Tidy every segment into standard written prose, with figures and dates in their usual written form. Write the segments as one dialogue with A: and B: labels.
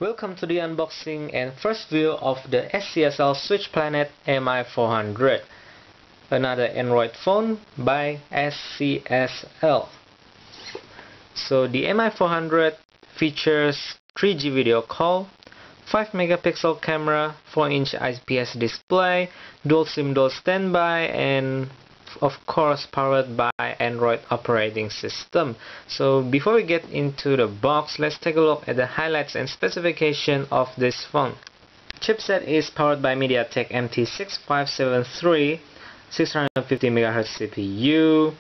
A: Welcome to the unboxing and first view of the s-csl Switch Planet Mi400, another Android phone by s-csl. So the Mi400 features 3G video call, 5 megapixel camera, 4-inch IPS display, dual SIM dual standby, and of course powered by Android operating system. So before we get into the box, let's take a look at the highlights and specification of this phone. Chipset is powered by Mediatek MT6573, 650 MHz CPU.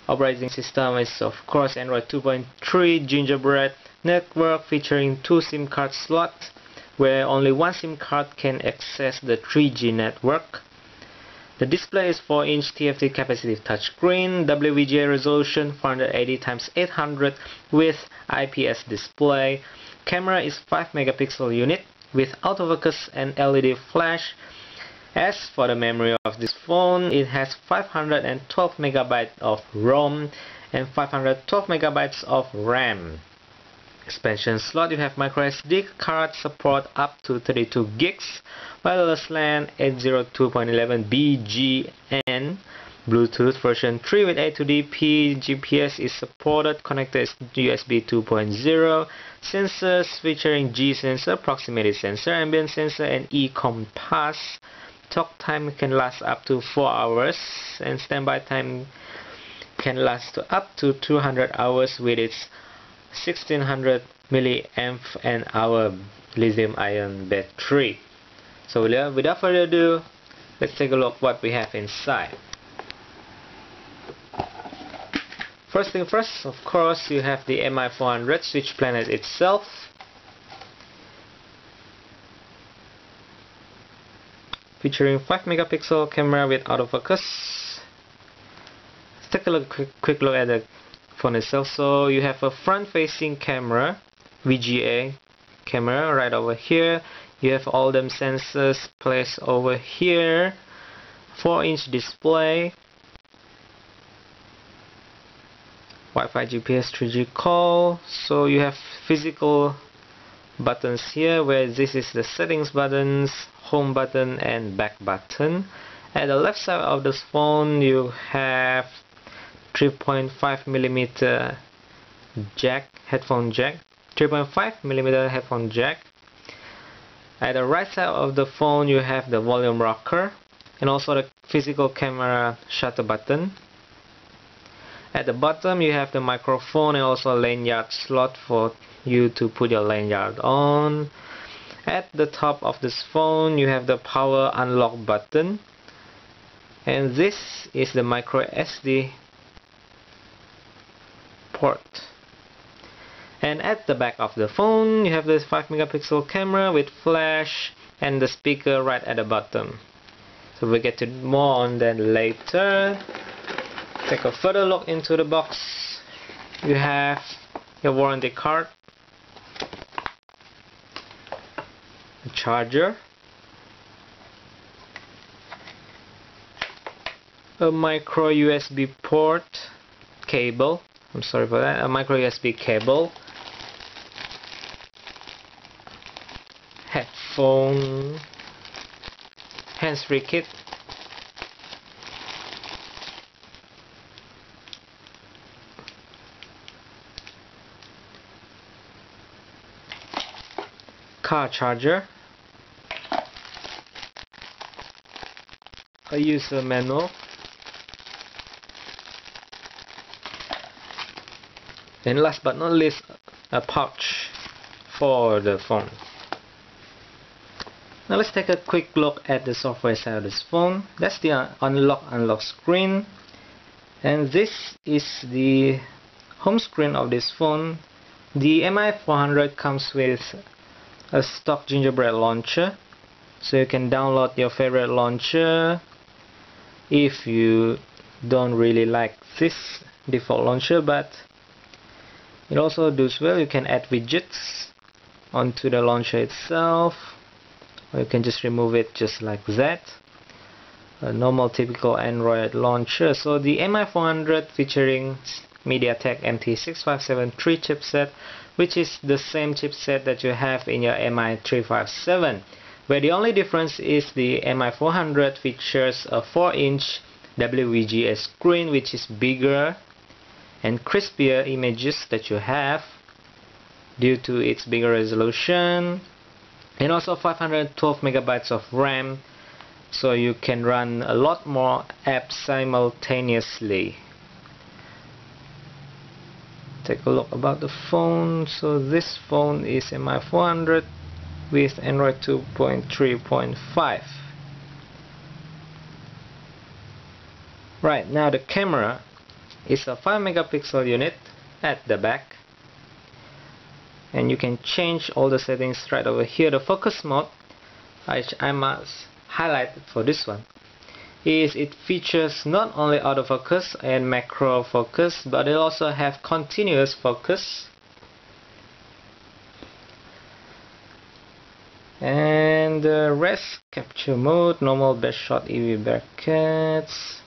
A: Operating system is of course Android 2.3 Gingerbread network featuring 2 SIM card slots where only one SIM card can access the 3G network. The display is 4-inch TFT capacitive touchscreen, WVGA resolution 480x800 with IPS display. Camera is 5 megapixel unit with autofocus and LED flash. As for the memory of this phone, it has 512 MB of ROM and 512 MB of RAM. Expansion slot, you have microSD card support up to 32 gigs, wireless LAN 802.11bgn, Bluetooth version 3 with A2DP, GPS is supported, connector is USB 2.0, sensors featuring G sensor, proximity sensor, ambient sensor, and e-compass. Talk time can last up to 4 hours, and standby time can last up to 200 hours with its 1600 milliamp an hour lithium-ion battery. So without further ado, let's take a look what we have inside. First thing first, of course, you have the Mi400 Switch Planet itself. Featuring 5 megapixel camera with autofocus. Let's take a quick look at the phone itself. So you have a front-facing camera, VGA camera right over here. You have all them sensors placed over here. 4-inch display, Wi-Fi, GPS, 3G call. So you have physical buttons here, where this is the settings buttons, home button, and back button. At the left side of this phone, you have 3.5mm jack, headphone jack, 3.5mm headphone jack. At the right side of the phone, you have the volume rocker and also the physical camera shutter button. At the bottom, you have the microphone and also a lanyard slot for you to put your lanyard on. At the top of this phone, you have the power unlock button, and this is the micro SD port. And at the back of the phone, you have this 5 megapixel camera with flash and the speaker right at the bottom. So we'll get to more on that later. Take a further look into the box. You have your warranty card, a charger, a micro USB port cable, I'm sorry for that, a micro USB cable, headphone, hands-free kit, car charger, a user manual, and last but not least, a pouch for the phone. Now let's take a quick look at the software side of this phone. That's the unlock screen, and this is the home screen of this phone. The Mi400 comes with a stock Gingerbread launcher, so you can download your favorite launcher if you don't really like this default launcher, but it also does well. You can add widgets onto the launcher itself, or you can just remove it just like that. A normal typical Android launcher. So the Mi400 featuring Mediatek MT6573 chipset, which is the same chipset that you have in your Mi357, where the only difference is the Mi400 features a 4-inch WVGA screen, which is bigger and crispier images that you have due to its bigger resolution, and also 512 megabytes of RAM, so you can run a lot more apps simultaneously. Take a look about the phone. So this phone is Mi400 with Android 2.3.5. Right, now the camera is a 5 megapixel unit at the back, and you can change all the settings right over here. The focus mode, which I must highlight for this one, is it features not only autofocus and macro focus, but it also have continuous focus. And the rest, capture mode, normal, best shot, EV brackets.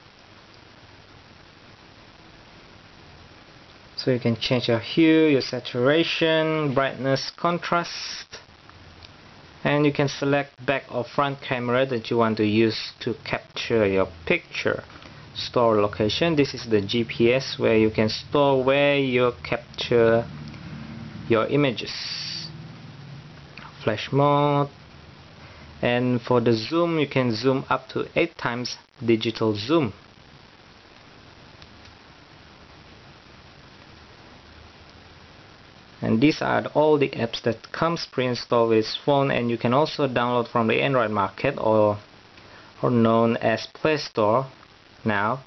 A: So you can change your hue, your saturation, brightness, contrast, and you can select back or front camera that you want to use to capture your picture. Store location, this is the GPS where you can store where you capture your images. Flash mode, and for the zoom, you can zoom up to 8 times digital zoom. And these are all the apps that comes pre-installed with this phone, and you can also download from the Android market, or known as Play Store now.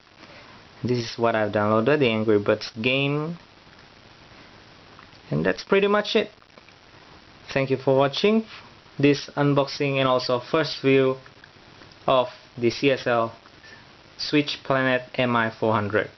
A: This is what I've downloaded, the Angry Birds game, and that's pretty much it. Thank you for watching this unboxing and also first view of the s-csl Switch Planet Mi400.